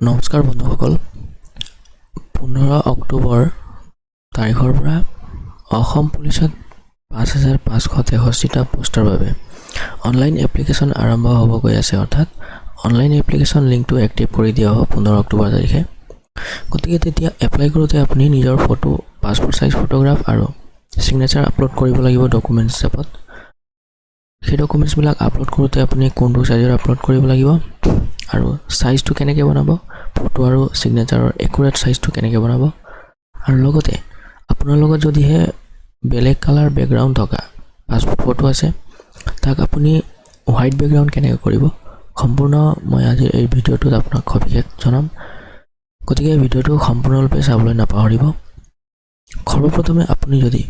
নমস্কাৰ বন্ধুসকল 15 অক্টোবৰ তাৰিখৰ পৰা অসম পুলিচত 5563টা পোষ্টৰ বাবে অনলাইন এপ্লিকেশ্যন আৰম্ভ হ'ব গৈ আছে অৰ্থাৎ অনলাইন এপ্লিকেশ্যন লিংকটো এক্টিভ কৰি দিয়া হ'ব 15 অক্টোবৰ তাৰিখে গতিকে তেতিয়া এপ্লাই কৰোঁতে আপুনি নিজৰ ফটো পাছপোৰ্ট সাইজ ফটোগ্ৰাফ আৰু সিগনেচাৰ আপলোড কৰিব লাগিব ডকুমেন্টছ হিচাপত সেই ডকুমেন্টছবিলাক আপলোড কৰোঁতে আপুনি কোনটো সাইজৰ আপলোড কৰিব লাগিব আৰু সাইজটো কেনেকৈ বনাব ফটো আৰু সিগনেচাৰৰ একুৰেট সাইজটো কেনেকৈ বনাব আৰু লগতে আপোনাৰ লগত যদি হে বেলেগ কালাৰ বেকগ্ৰাউণ্ড থকা পাছপোৰ্ট ফটো আছে তাক আপুনি হোৱাইট বেকগ্ৰাউণ্ড কেনেকৈ কৰিব সম্পূৰ্ণ মই আজি এই ভিডিঅ'টোত আপোনাক সবিশেষ জনাম গতিকে ভিডিঅ'টো সম্পূৰ্ণৰূপে চাবলৈ নাপাহৰিব সৰ্বপ্ৰথমে আপুনি যদি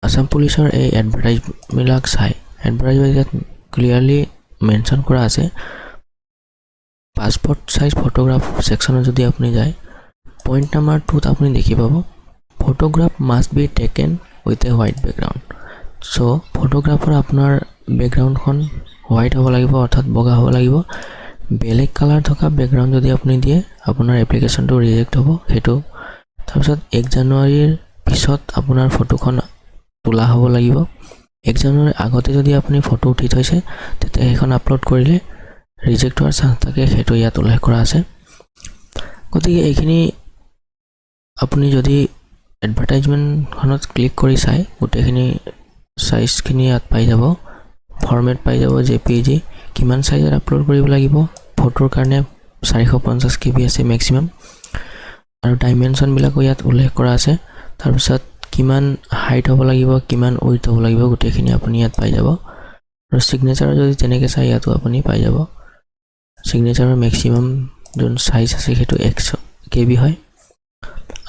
আসাম পুলিচৰ এই এডভাৰটাইজবিলাক চাই এডভাৰটাইজত ক্লিয়াৰলি মেনশন কৰা আছে পাছপোৰ্ট সাইজ ফটোগ্ৰাফ সেকশনত যদি আপুনি যায় পইণ্ট নাম্বাৰ 2ত আপুনি দেখি পাব photograph must be taken with a white background so ফটোগ্ৰাফৰ আপোনাৰ বেকগ্ৰাউণ্ডখন হোৱাইট হ'ব লাগিব অৰ্থাৎ বগা হ'ব লাগিব বেলেগ কালাৰ থকা বেকগ্ৰাউণ্ড যদি আপুনি দিয়ে আপোনাৰ এপ্লিকেশ্যনটো ৰিজেক্ট হ'ব হেতু তাৰপিছত 1 জানুৱাৰীৰ পিছত আপোনাৰ ফটোখন তোলা হ'ব লাগিব 1 জানুৱাৰীৰ আগতে যদি আপুনি ফটো উঠি থৈছে তেতিয়া এখন আপলোড কৰিলে ৰিজেক্ট হোৱাৰ চান্স থাকে হেতু ইয়াত উল্লেখ কৰা আছে গতিকে এইখিনি আপুনি যদি এডভাৰটাইজমেণ্টখনত ক্লিক কৰি চাই গোটেইখিনি সাইজখিনি ইয়াত পাই যাব ফৰমেট পাই যাব জেপিজি কিমান সাইজৰ আপলোড কৰিব লাগিব ফটোৰ কাৰণে 450 KB আছে ম্যাক্সিমাম আৰু ডাইমেনশনবিলাক ইয়াত উল্লেখ কৰা আছে তাৰপিছত কিমান হাইট হ'ব লাগিব কিমান উইডথ হ'ব লাগিব গোটেইখিনি আপুনি ইয়াত পাই যাব আৰু সিগনেচাৰ যদি তেনেকৈ চাই ইয়াতো আপুনি পাই যাব সিগনেচাৰৰ ম্যাক্সিমাম যোন সাইজ আছে হেতু 100 KB হয়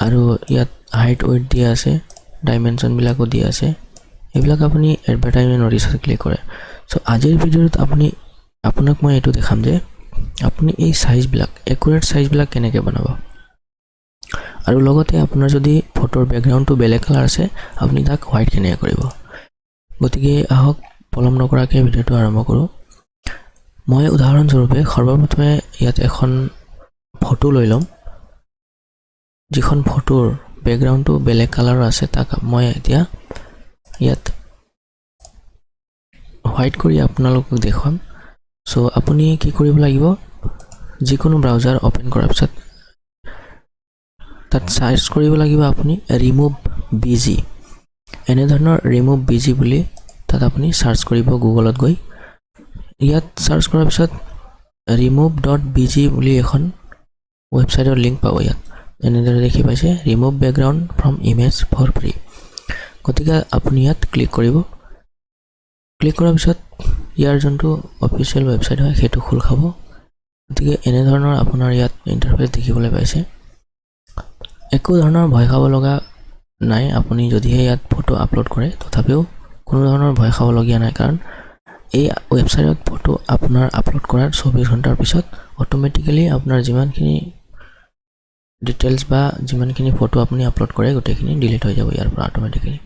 আৰু ইয়াত হাইট উইডথ দিয়া আছে ডাইমেনশনবিলাকো দিয়া আছে এইবিলাক আপুনি এডভাৰটাইজমেণ্ট নটিছত ক্লিক কৰে সো আজিৰ ভিডিঅ'ত আপোনাক মই এইটো দেখাম যে আপুনি এই সাইজবিলাক একুৰেট সাইজবিলাক কেনেকৈ বনাব আৰু লগতে আপোনাৰ যদি ফটোৰ বেকগ্ৰাউণ্ডটো বেলেগ কালাৰ আছে আপুনি তাক হোৱাইট কেনেকৈ কৰিব গতিকে আহক পলম নকৰাকৈ ভিডিঅ'টো আৰম্ভ কৰোঁ মই উদাহৰণস্বৰূপে সৰ্বপ্ৰথমে ইয়াত এখন ফটো লৈ ল'ম যিখন ফটোৰ বেকগ্ৰাউণ্ডটো বেলেগ কালাৰৰ আছে তাক মই এতিয়া ইয়াত হোৱাইট কৰি আপোনালোকক দেখুৱাম সো আপুনি কি কৰিব লাগিব যিকোনো ব্ৰাউজাৰ ওপেন কৰাৰ পিছত তাত সাৰ্চ কৰিব লাগিব আপুনি ৰিমুভ বিজি এনে ধৰণৰ ৰিমুভ বিজি বুলি তাত আপুনি সাৰ্চ কৰিব গুগলত গৈ ইয়াত সাৰ্চ কৰাৰ পিছত remove.bg বুলি এখন ৱেবছাইটৰ লিংক পাব ইয়াত এনেদৰে দেখি পাইছে remove background from image for free গতিকে আপুনি ইয়াত ক্লিক কৰিব ক্লিক কৰাৰ পিছত ইয়াৰ যোনটো অফিচিয়েল ৱেবছাইট হয় সেইটো খোল খাব গতিকে এনে ধৰণৰ আপোনাৰ ইয়াত ইণ্টাৰফেচ দেখিবলৈ পাইছে একো ধৰণৰ ভয় খাব লগা নাই আপুনি যদিহে ইয়াত ফটো আপলোড কৰে তথাপিও কোনো ধৰণৰ ভয় খাবলগীয়া নাই কাৰণ এই ৱেবছাইটত ফটো আপোনাৰ আপলোড কৰাৰ 24 ঘণ্টাৰ পিছত অটোমেটিক্যালি আপোনাৰ যিমানখিনি ডিটেইলছ বা যিমানখিনি ফটো আপুনি আপলোড কৰে গোটেইখিনি ডিলিট হৈ যাব ইয়াৰ পৰা অটোমেটিক্যালি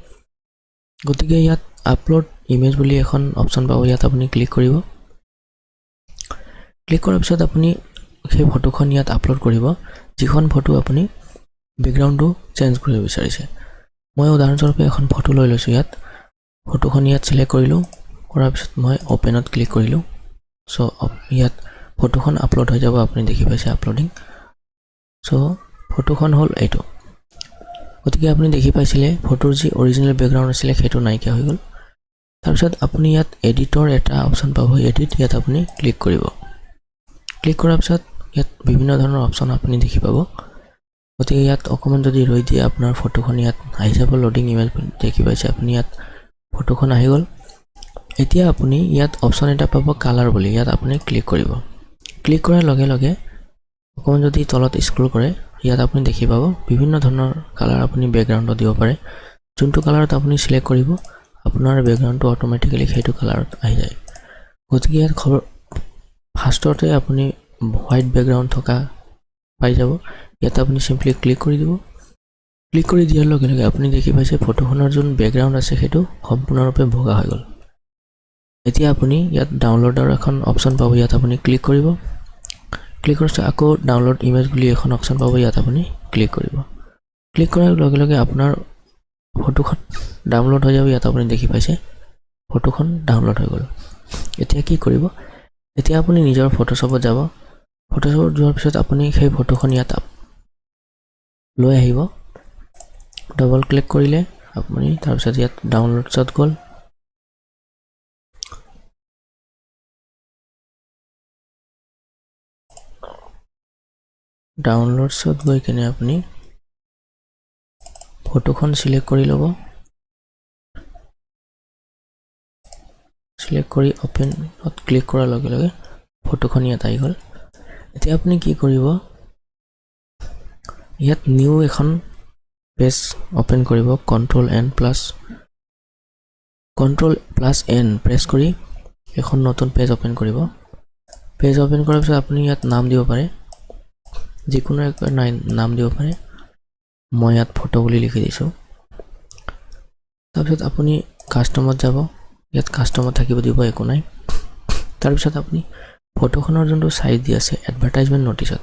গতিকে ইয়াত আপলোড ইমেজ বুলি এখন অপচন পাব ইয়াত আপুনি ক্লিক কৰিব ক্লিক কৰাৰ পিছত আপুনি সেই ফটোখন ইয়াত আপলোড কৰিব যিখন ফটো আপুনি বেকগ্ৰাউণ্ডটো চেঞ্জ কৰিব বিচাৰিছে মই উদাহৰণস্বৰূপে এখন ফটো লৈ লৈছোঁ ইয়াত ফটোখন ইয়াত সিলেক্ট কৰিলোঁ কৰাৰ পিছত মই ওপেনত ক্লিক কৰিলোঁ সো ইয়াত ফটোখন আপলোড হৈ যাব আপুনি দেখি পাইছে আপলোডিং সো ফটোখন হ'ল এইটো গতিকে আপুনি দেখি পাইছিলে ফটোৰ যি অৰিজিনেল বেকগ্ৰাউণ্ড আছিলে সেইটো নাইকিয়া হৈ গ'ল তাৰপিছত আপুনি ইয়াত এডিটৰ এটা অপচন পাব এডিট ইয়াত আপুনি ক্লিক কৰিব ক্লিক কৰাৰ পিছত ইয়াত বিভিন্ন ধৰণৰ অপচন আপুনি দেখি পাব গতিকে ইয়াত অকণমান যদি ৰৈ দিয়ে আপোনাৰ ফটোখন ইয়াত আহি যাব লোডিং ইমেজ দেখি পাইছে আপুনি ইয়াত ফটোখন আহি গ'ল এতিয়া আপুনি ইয়াত অপচন এটা পাব কালাৰ বুলি ইয়াত আপুনি ক্লিক কৰিব ক্লিক কৰাৰ লগে লগে অকণমান যদি তলত স্ক্ৰল কৰে ইয়াত আপুনি দেখি পাব বিভিন্ন ধৰণৰ কালাৰ আপুনি বেকগ্ৰাউণ্ডত দিব পাৰে যোনটো কালাৰত আপুনি সিলেক্ট কৰিব আপোনাৰ বেকগ্ৰাউণ্ডটো অটোমেটিক্যালি সেইটো কালাৰত আহি যায় গতিকে ইয়াত ফাৰ্ষ্টতে আপুনি হোৱাইট বেকগ্ৰাউণ্ড থকা পাই যাব ইয়াত আপুনি সিম্পলি ক্লিক কৰি দিব ক্লিক কৰি দিয়াৰ লগে লগে আপুনি দেখি পাইছে ফটোখনৰ যোন বেকগ্ৰাউণ্ড আছে সেইটো সম্পূৰ্ণৰূপে বগা হৈ গ'ল এতিয়া আপুনি ইয়াত ডাউনলোডৰ এখন অপচন পাব ইয়াত আপুনি ক্লিক কৰিব ক্লিক কৰাৰ পিছত আকৌ ডাউনলোড ইমেজ বুলি এখন অপশ্যন পাব, ইয়াত আপুনি ক্লিক কৰিব। ক্লিক কৰাৰ লগে লগে আপোনাৰ ফটোখন ডাউনলোড হৈ যাব। ইয়াত আপুনি দেখি পাইছে ফটোখন ডাউনলোড হৈ গ'ল। এতিয়া কি কৰিব, এতিয়া আপুনি নিজৰ ফটোশ্বপত যাব। ফটোশ্বপত যোৱাৰ পিছত আপুনি সেই ফটোখন ইয়াত লৈ আহিব। ডবল ক্লিক কৰিলে আপুনি, তাৰপিছত ইয়াত ডাউনলোডছত গ'ল। ডাউনলোডছত গৈ কিনে আপুনি ফটোখন সিলেক্ট কৰি ল'ব। সিলেক্ট কৰি অপেনত ক্লিক কৰাৰ লগে লগে ফটোখন ইয়াত আহি গ'ল। এতিয়া আপুনি কি কৰিব, ইয়াত নিউ এখন পেজ অপেন কৰিব। Ctrl+N প্ৰেছ কৰি এখন নতুন পেজ অপেন কৰিব। পেজ অপেন কৰাৰ পিছত আপুনি ইয়াত নাম দিব পাৰে, যিকোনো এক নাম দিব পাৰে। মই ইয়াত ফটো বুলি লিখি দিছোঁ। তাৰপিছত আপুনি কাষ্টমত যাব, ইয়াত কাষ্টমত থাকিব দিব, একো নাই। তাৰপিছত আপুনি ফটোখনৰ যোনটো চাইজ দি আছে এডভাৰটাইজমেণ্ট নটিছত,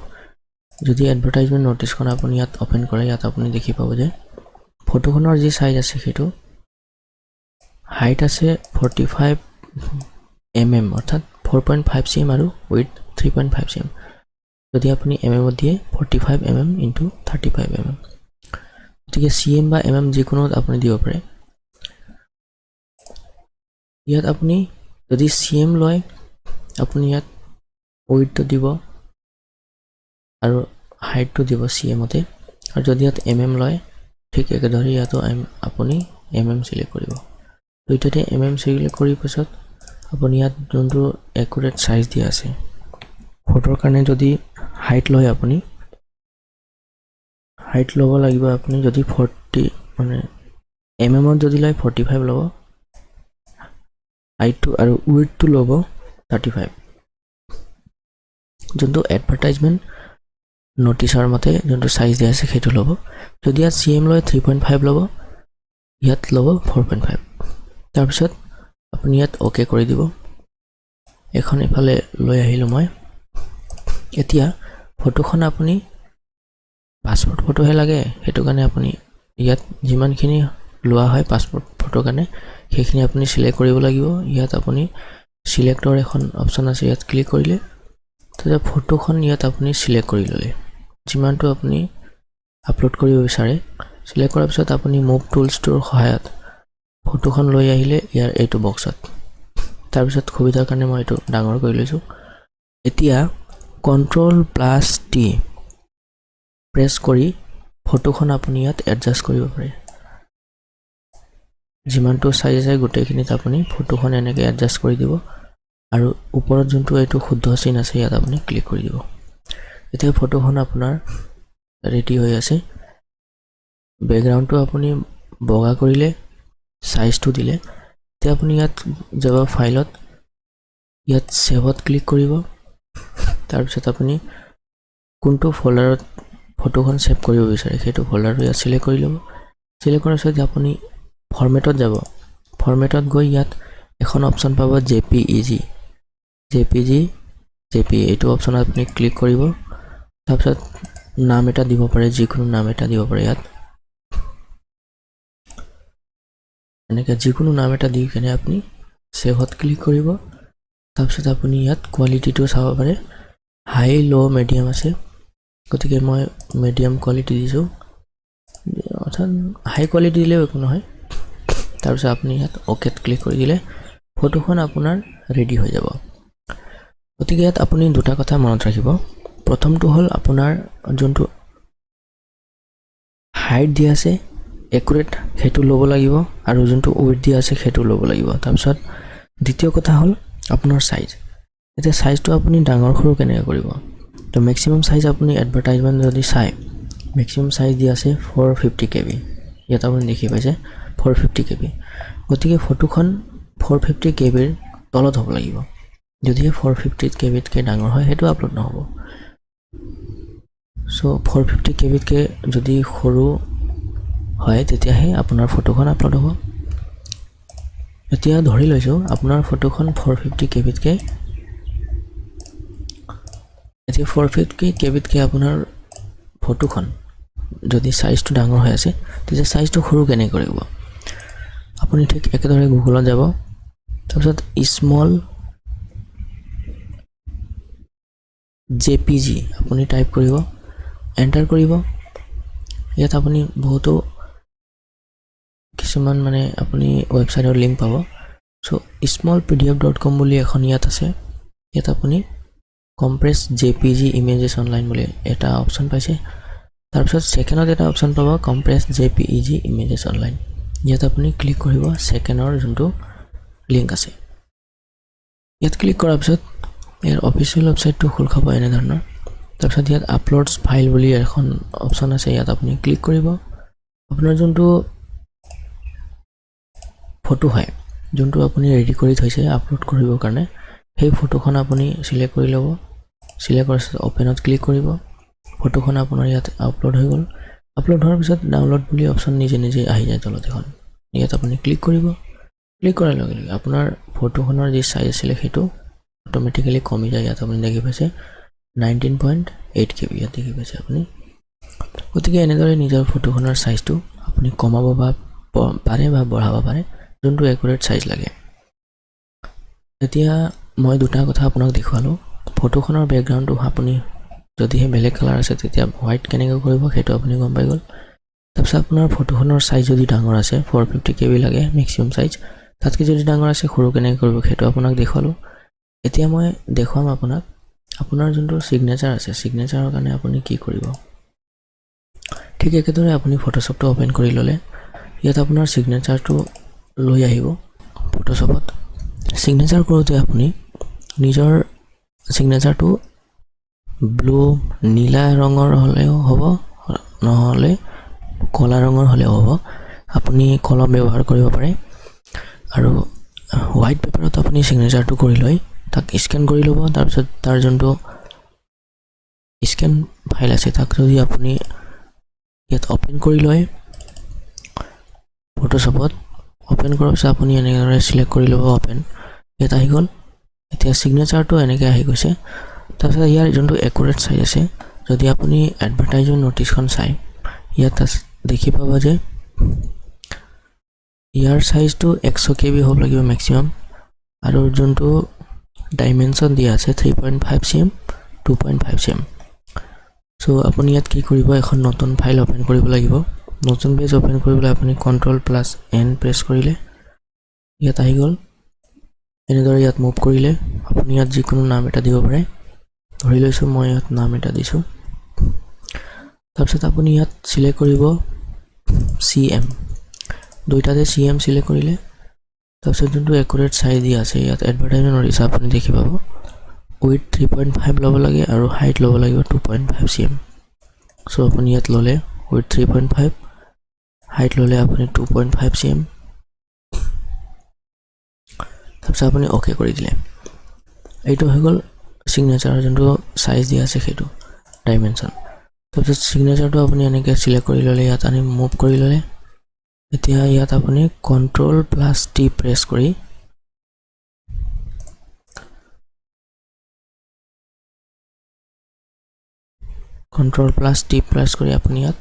যদি এডভাৰটাইজমেণ্ট নটিছখন আপুনি ইয়াত অপেন কৰে, ইয়াত আপুনি দেখি পাব যে ফটোখনৰ যি চাইজ আছে সেইটো হাইট আছে 45 mm অৰ্থাৎ 4.5 cm আৰু উইথ 3.5 cm। যদি আপুনি mm দিয়ে 45 mm × 35 mm, গতিকে cm বা mm যিকোনো আপুনি দিব পাৰে। ইয়াত আপুনি যদি cm লয় আপুনি ইয়াত উইথটো দিব আৰু হাইটটো দিব cmতে, আৰু যদি ইয়াত mm লয় ঠিক একেদৰে ইয়াতো আপুনি mm সিলেক্ট কৰিব। দুইটাতে mm সিলেক্ট কৰি পিছত আপুনি ইয়াত যোনটো একুৰেট সাইজ দিয়া আছে ফটোৰ কাৰণে, যদি হাইট লয় আপুনি হাইট ল'ব লাগিব। আপুনি যদি 40 মানে mm যদি লয় 45 ল'ব, হাইটটো আৰু উইথটো ল'ব 35। যোনটো এডভাৰটাইজমেণ্ট নটিছৰ মতে যোনটো সাইজ দিয়া আছে সেইটো ল'ব। যদি ইয়াত cm লয় 3.5 ল'ব, ইয়াত ল'ব 4.5। তাৰপিছত আপুনি ইয়াত অ'কে কৰি দিব। এখন এফালে লৈ আহিলোঁ মই। এতিয়া ফটোখন আপুনি পাছপোৰ্ট ফটোহে লাগে, সেইটো কাৰণে আপুনি ইয়াত যিমানখিনি লোৱা হয় পাছপোৰ্ট ফটোৰ কাৰণে সেইখিনি আপুনি সিলেক্ট কৰিব লাগিব। ইয়াত আপুনি সিলেক্টৰ এখন অপশ্যন আছে, ইয়াত ক্লিক কৰিলে তেতিয়া ফটোখন ইয়াত আপুনি সিলেক্ট কৰি ল'লে যিমানটো আপুনি আপলোড কৰিব বিচাৰে। সিলেক্ট কৰাৰ পিছত আপুনি মুভ টুলছটোৰ সহায়ত ফটোখন লৈ আহিলে ইয়াৰ এইটো বক্সত। তাৰপিছত সুবিধাৰ কাৰণে মই এইটো ডাঙৰ কৰি লৈছোঁ। এতিয়া Ctrl+T প্ৰেছ কৰি ফটোখন আপুনি ইয়াত এডজাষ্ট কৰিব পাৰে। যিমানটো সাইজ আছে গোটেইখিনিত আপুনি ফটোখন এনেকৈ এডজাষ্ট কৰি দিব, আৰু ওপৰত যোনটো এইটো শুদ্ধ চিন আছে ইয়াত আপুনি ক্লিক কৰি দিব। এতিয়া ফটোখন আপোনাৰ ৰেডি হৈ আছে। বেকগ্ৰাউণ্ডটো আপুনি বগা কৰিলে, সাইজটো দিলে। এতিয়া আপুনি ইয়াত যাব ফাইলত, ইয়াত সেভত ক্লিক কৰিব। তাৰপিছত আপুনি কোনটো ফল্ডাৰত ফটোখন সেভ কৰিব বিচাৰে সেইটো ফল্ডাৰটো ইয়াত সিলেক্ট কৰি ল'ব। সিলেক্ট কৰাৰ পিছত আপুনি ফৰমেটত যাব। ফৰমেটত গৈ ইয়াত এখন অপশ্যন পাব JPEG এইটো অপশ্যনত আপুনি ক্লিক কৰিব। তাৰপিছত নাম এটা দিব পাৰে, যিকোনো নাম এটা দিব পাৰে। ইয়াত এনেকৈ যিকোনো নাম এটা দি কিনে আপুনি সেভত ক্লিক কৰিব। তাৰপিছত আপুনি ইয়াত কোৱালিটিটো চাব পাৰে, হাই ল' মিডিয়াম আছে, গতিকে মই মিডিয়াম কোৱালিটি দিছোঁ, অৰ্থাৎ হাই কোৱালিটি দিলেও একো নহয়। তাৰপিছত আপুনি ইয়াত অ'কেত ক্লিক কৰি দিলে ফটোখন আপোনাৰ ৰেডি হৈ যাব। গতিকে ইয়াত আপুনি দুটা কথা মনত ৰাখিব। প্ৰথমটো হ'ল আপোনাৰ যোনটো হাইট দিয়া আছে একুৰেট সেইটো ল'ব লাগিব, আৰু যোনটো উইথ দিয়া আছে সেইটো ল'ব লাগিব। তাৰপিছত দ্বিতীয় কথা হ'ল আপোনাৰ সাইজ। এতিয়া সাইজটো আপুনি ডাঙৰ সৰু কেনেকৈ কৰিব, তো মেক্সিমাম সাইজ আপুনি এডভাৰটাইজমেণ্ট যদি চাই মেক্সিমাম সাইজ দিয়া আছে 450 KB। ইয়াত আপুনি দেখি পাইছে 450 KB। গতিকে ফটোখন 450 KBৰ তলত হ'ব লাগিব। যদি 450 KBতকৈ ডাঙৰ হয় সেইটো আপলোড নহ'ব। চ' 450 KBতকৈ যদি সৰু হয় তেতিয়াহে আপোনাৰ ফটোখন আপলোড হ'ব। এতিয়া ধৰি লৈছোঁ আপোনাৰ ফটোখন 450 KBতকৈ এতিয়া 450 কেবিতকৈ আপোনাৰ ফটোখন যদি সাইজটো ডাঙৰ হৈ আছে তেতিয়া সাইজটো সৰু কেনে কৰিব আপুনি ঠিক একেদৰে গুগলত যাব তাৰপিছত স্মল jpg আপুনি টাইপ কৰিব এন্টাৰ কৰিব ইয়াত আপুনি বহুতো কিছুমান মানে আপুনি ওয়েবসাইটৰ লিংক পাব সো smallpdf.com বুলি এখন ইয়াত আছে ইয়াত আপুনি compress jpg images online বুলি এটা অপচন পাইছে তাৰপিছত সেকেন্ডত এটা অপচন পাব compress jpeg images online ইয়াত আপুনি ক্লিক কৰিব সেকেন্ডৰ যোনটো লিংক আছে ইয়াত ক্লিক কৰাৰ পিছত ইয়াৰ অফিচিয়েল ওয়েবসাইটটো খোল খাব এনে ধৰণৰ তাৰপিছত ইয়াত আপলোডছ ফাইল বুলি এখন অপচন আছে ইয়াত আপুনি ক্লিক কৰিব আপোনাৰ যোনটো ফটো হয় যোনটো আপুনি ৰেডি কৰি থৈছে আপলোড কৰিবৰ কাৰণে সেই ফটোখন আপুনি সিলেক্ট কৰি ল'ব সিলেক্ট কৰাৰ পিছত ওপেনত ক্লিক কৰিব ফটোখন আপোনাৰ ইয়াত আপলোড হৈ গ'ল আপলোড হোৱাৰ পিছত ডাউনলোড বুলি অপচন নিজে নিজে আহি যায় তলত এখন ইয়াত আপুনি ক্লিক কৰিব ক্লিক কৰাৰ লগে লগে আপোনাৰ ফটোখনৰ যি সাইজ আছিল সেইটো অটোমেটিক্যালি কমি যায় ইয়াত আপুনি দেখি পাইছে 19.8 KB ইয়াত দেখি পাইছে আপুনি গতিকে এনেদৰে নিজৰ ফটোখনৰ সাইজটো আপুনি কমাব পাৰে বা বঢ়াব পাৰে যোনটো একুৰেট সাইজ লাগে এতিয়া মই দুটা কথা আপোনাক দেখুৱালো ফটোখনৰ ব্যাকগ্ৰাউণ্ডটো আপুনি যদিহে বেলেগ কালাৰ আছে তেতিয়া হোৱাইট কেনেকৈ কৰিব সেইটো আপুনি গম পাই গ'ল তাৰপিছত আপোনাৰ ফটোখনৰ সাইজ যদি ডাঙৰ আছে 450 KB লাগে ম্যাক্সিমাম সাইজ তাতকৈ যদি ডাঙৰ আছে সৰু কেনেকৈ কৰিব সেইটো আপোনাক দেখুৱালো এতিয়া মই দেখুৱাম আপোনাক আপোনাৰ যোনটো সিগনেচাৰ আছে সিগনেচাৰৰ কাৰণে আপুনি কি কৰিব ঠিক একেদৰে আপুনি ফটোশ্বপটো ওপেন কৰি ল'লে ইয়াত আপোনাৰ সিগনেচাৰটো লৈ আহিব ফটোশ্বপত সিগনেচাৰ কৰোঁতে আপুনি নিজৰ সিগনেচাৰটো ব্লু নীলা ৰঙৰ হ'লেও হ'ব নহ'লে কলা ৰঙৰ হ'লেও হ'ব আপুনি কলম ব্যৱহাৰ কৰিব পাৰে আৰু হোৱাইট পেপাৰত আপুনি সিগনেচাৰটো কৰি লৈ তাক স্ক্যান কৰি ল'ব তাৰপিছত তাৰ যোনটো স্ক্যান ফাইল আছে তাক যদি আপুনি ইয়াত ওপেন কৰি লয় ফটোশ্বপত ওপেন কৰাৰ পিছত আপুনি এনেদৰে সিলেক্ট কৰি ল'ব ওপেন ইয়াত আহি গ'ল এতিয়া সিগনেচাৰটো এনেকৈ আহি গৈছে তাৰপিছত ইয়াৰ যোনটো একুৰেট সাইজ আছে যদি আপুনি এডভাৰটাইজৰ নোটিছখন চাই ইয়াত দেখি পাব যে ইয়াৰ সাইজটো 100 KB হ'ব লাগিব ম্যাক্সিমাম আৰু যোনটো ডাইমেনশন দিয়া আছে 3.5 cm 2.5 cm সো আপুনি ইয়াত কি কৰিব এখন নতুন ফাইল ওপেন কৰিব লাগিব নতুন পেজ ওপেন কৰিবলৈ আপুনি Ctrl+N প্ৰেছ কৰিলে ইয়াত আহি গ'ল এনেদৰে ইয়াত মুভ কৰিলে আপুনি ইয়াত যিকোনো নাম এটা দিব পাৰে ধৰি লৈছো মই ইয়াত নাম এটা দিছো তাৰপিছত আপুনি ইয়াত সিলেক্ট কৰিব CM দুইটাতে CM সিলেক্ট কৰিলে তাৰপিছত যোনটো একুৰেট সাইজ দিয়া আছে ইয়াত এডভাৰটাইজৰ নোটিছ আপুনি দেখি পাব উইথ 3.5 ল'ব লাগে আৰু হাইট ল'ব লাগিব 2.5 cm সো আপুনি ইয়াত ল'লে উইথ 3.5 হাইট ল'লে আপুনি 2.5 cm তাৰপিছত আপুনি ওকে কৰি দিলে এইটো হৈ গ'ল সিগনেচাৰৰ যোনটো সাইজ দিয়া আছে সেইটো ডাইমেনশন তাৰপিছত সিগনেচাৰটো আপুনি এনেকৈ সিলেক্ট কৰি ল'লে ইয়াত আনি মুভ কৰি ল'লে এতিয়া ইয়াত আপুনি Ctrl+T প্ৰেছ কৰি আপুনি ইয়াত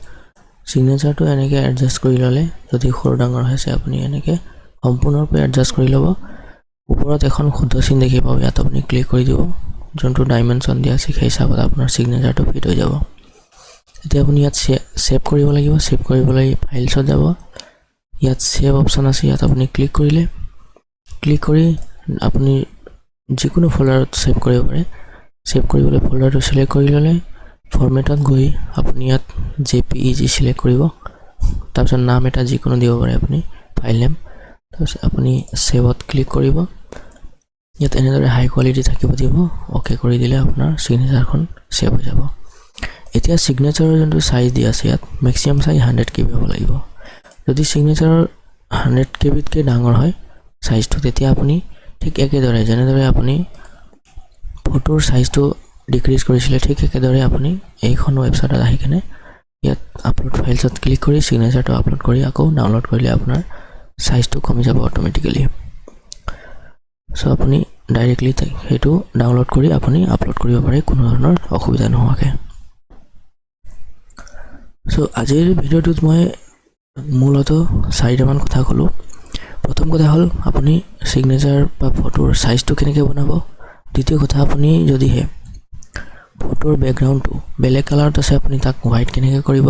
সিগনেচাৰটো এনেকৈ এডজাষ্ট কৰি ল'লে যদি সৰু ডাঙৰ হৈছে আপুনি এনেকৈ সম্পূৰ্ণৰূপে এডজাষ্ট কৰি ল'ব ওপৰত এখন শুদ্ধ চিন দেখি পাব ইয়াত আপুনি ক্লিক কৰি দিব যোনটো ডাইমেনশন দিয়া আছে সেই হিচাপত আপোনাৰ সিগনেচাৰটো ফিট হৈ যাব এতিয়া আপুনি ইয়াত সেভ কৰিব লাগিব সেভ কৰিবলৈ ফাইলছত যাব ইয়াত সেভ অপচন আছে ইয়াত আপুনি ক্লিক কৰিলে ক্লিক কৰি আপুনি যিকোনো ফোল্ডাৰত সেভ কৰিব পাৰে সেভ কৰিবলৈ ফোল্ডাৰটো সিলেক্ট কৰি ল'লে ফৰমেটত গৈ আপুনি ইয়াত JPEG সিলেক্ট কৰিব তাৰপিছত নাম এটা যিকোনো দিব পাৰে আপুনি ফাইল নেম তাৰপিছত আপুনি সেভত ক্লিক কৰিব ইয়াত এনেদৰে হাই কোৱালিটি থাকিব দিব ওকে কৰি দিলে আপোনাৰ সিগনেচাৰখন সেভ হৈ যাব এতিয়া সিগনেচাৰৰ যোনটো সাইজ দিয়া আছে ইয়াত ম্যাক্সিমাম সাইজ 100 KB হ'ব লাগিব যদি সিগনেচাৰৰ 100 KB তকৈ ডাঙৰ হয় সাইজটো তেতিয়া আপুনি ঠিক একেদৰে যেনেদৰে আপুনি ফটোৰ সাইজটো ডিক্ৰিজ কৰিছিলে ঠিক একেদৰে আপুনি এইখন ওয়েবসাইটত আহি কিনে ইয়াত আপলোড ফাইলছত ক্লিক কৰি সিগনেচাৰটো আপলোড কৰি আকৌ ডাউনলোড কৰিলে আপোনাৰ সাইজটো কমি যাব অটোমেটিক্যালি সো আপুনি ডাইৰেক্টলি সেইটো ডাউনলোড কৰি আপুনি আপলোড কৰিব পাৰে কোনো ধৰণৰ অসুবিধা নোহোৱাকৈ। চ' আজিৰ ভিডিঅ'টোত মই মূলতঃ 4টামান কথা ক'লোঁ। প্ৰথম কথা হ'ল আপুনি ছিগনেচাৰ বা ফটোৰ চাইজটো কেনেকৈ বনাব। দ্বিতীয় কথা, আপুনি যদিহে ফটোৰ বেকগ্ৰাউণ্ডটো বেলেগ কালাৰত আছে আপুনি তাক হোৱাইট কেনেকৈ কৰিব।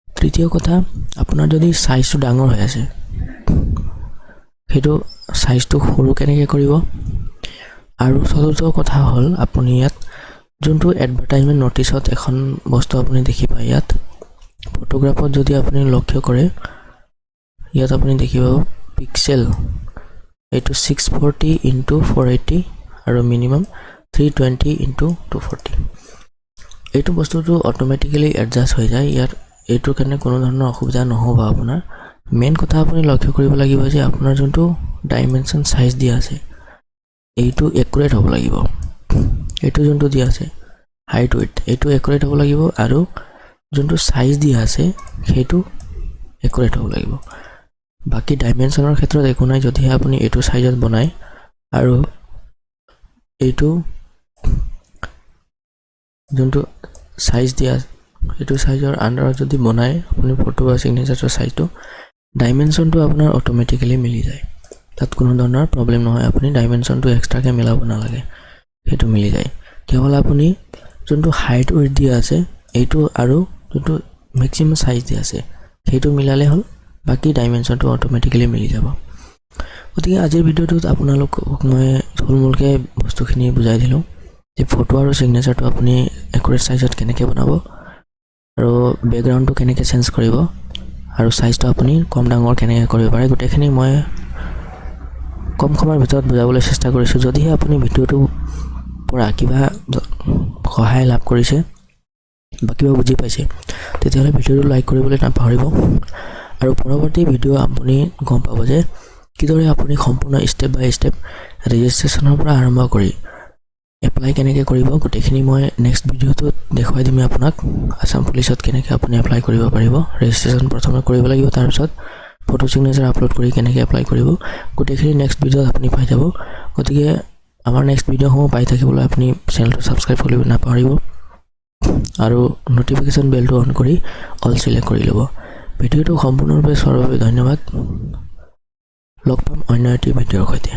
তৃতীয় কথা, আপোনাৰ যদি চাইজটো ডাঙৰ হৈ আছে সেইটো চাইজটো সৰু কেনেকৈ কৰিব। আৰু চতুৰ্থ কথা হ'ল আপুনি ইয়াত যোনটো এডভাৰটাইজমেণ্ট ন'টিচত এখন বস্তু আপুনি দেখি পায়, ইয়াত ফটোগ্ৰাফত যদি আপুনি লক্ষ্য কৰে ইয়াত আপুনি দেখিব পিক্সেল এইটো 640x480 আৰু মিনিমাম 320x240। এইটো বস্তুটো অট'মেটিকেলি এডজাষ্ট হৈ যায় ইয়াত, এইটোৰ কাৰণে কোনো ধৰণৰ অসুবিধা নহ'ব আপোনাৰ। মেইন কথা আপুনি লক্ষ্য কৰিব লাগিব যে আপোনাৰ যোনটো ডাইমেনশ্যন চাইজ দিয়া আছে এইটো একুৰেট হ'ব লাগিব। এইটো যোনটো দিয়া আছে হাইট ৱেইট এইটো একুৰেট হ'ব লাগিব আৰু যোনটো চাইজ দিয়া আছে সেইটো একুৰেট হ'ব লাগিব। বাকী ডাইমেনশ্যনৰ ক্ষেত্ৰত একো নাই, যদিহে আপুনি এইটো চাইজত বনায় আৰু এইটো যোনটো চাইজ দিয়া এইটো চাইজৰ আণ্ডাৰত যদি বনায় আপুনি ফটো বা ছিগনেচাৰৰ চাইজটো, ডাইমেনশ্যনটো আপোনাৰ অট'মেটিকেলি মিলি যায়, তাত কোনো ধৰণৰ প্ৰব্লেম নহয়। আপুনি ডাইমেনশ্যনটো এক্সট্ৰাকৈ মিলাব নালাগে, সেইটো মিলি যায়। কেৱল আপুনি যোনটো হাইট ৱেইট দিয়া আছে এইটো আৰু যোনটো মেক্সিমাম চাইজ দিয়া আছে সেইটো মিলালে হ'ল, বাকী ডাইমেনশ্যনটো অট'মেটিকেলি মিলি যাব। গতিকে আজিৰ ভিডিঅ'টোত আপোনালোকক মই থুলমূলকৈ বস্তুখিনি বুজাই দিলোঁ যে ফটো আৰু ছিগনেচাৰটো আপুনি একুৰেট চাইজত কেনেকৈ বনাব আৰু বেকগ্ৰাউণ্ডটো কেনেকৈ চেঞ্জ কৰিব আৰু চাইজটো আপুনি কম ডাঙৰ কেনেকৈ কৰিব পাৰে, গোটেইখিনি মই কম সময়ৰ ভিতৰত বুজাবলৈ চেষ্টা কৰিছোঁ। যদিহে আপুনি ভিডিঅ'টোৰ পৰা কিবা সহায় লাভ কৰিছে বা কিবা বুজি পাইছে তেতিয়াহ'লে ভিডিঅ'টো লাইক কৰিবলৈ নাপাহৰিব। আৰু পৰৱৰ্তী ভিডিঅ' আপুনি গম পাব যে কিদৰে আপুনি সম্পূৰ্ণ ষ্টেপ বাই ষ্টেপ ৰেজিষ্ট্ৰেশ্যনৰ পৰা আৰম্ভ কৰি এপ্লাই কেনেকৈ কৰিব, গোটেইখিনি মই নেক্সট ভিডিঅ'টোত দেখুৱাই দিম আপোনাক। আছাম পুলিচত কেনেকৈ আপুনি এপ্লাই কৰিব পাৰিব, ৰেজিষ্ট্ৰেশ্যন প্ৰথমে কৰিব লাগিব, তাৰপিছত ফটো ছিগনেচাৰ আপলোড কৰি কেনেকৈ এপ্লাই কৰিব, গোটেইখিনি নেক্সট ভিডিঅ'ত আপুনি পাই যাব। গতিকে আমাৰ নেক্সট ভিডিঅ'সমূহ পাই থাকিবলৈ আপুনি চেনেলটো ছাবস্ক্ৰাইব কৰিব নাপাহৰিব আৰু ন'টিফিকেশ্যন বেলটো অন কৰি অল ছিলেক্ট কৰি ল'ব। ভিডিঅ'টো সম্পূৰ্ণৰূপে চোৱাৰ বাবে ধন্যবাদ। লগ পাম অন্য এটি ভিডিঅ'ৰ সৈতে।